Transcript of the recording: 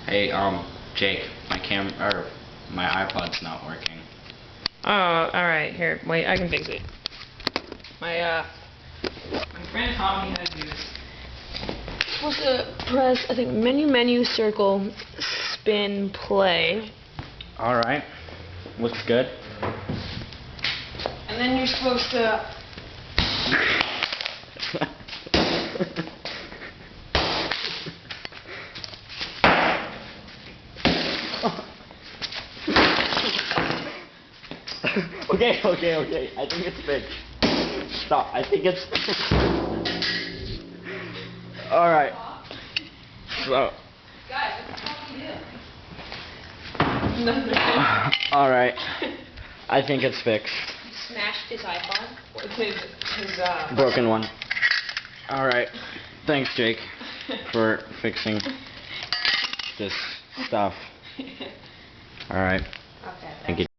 Hey, Jake, my iPod's not working. Oh, alright, here, wait, I can fix it. My friend taught me how to do this. Supposed to press, I think, menu, circle, spin, play. Alright, looks good. And then you're supposed to... Okay, I think it's fixed. Stop, I think it's... Alright. So... Guys, what the fuck you do? Alright. I think it's fixed. He smashed his iPod? His broken one. Alright. Thanks, Jake, for fixing this stuff. Alright. Okay. Thank you.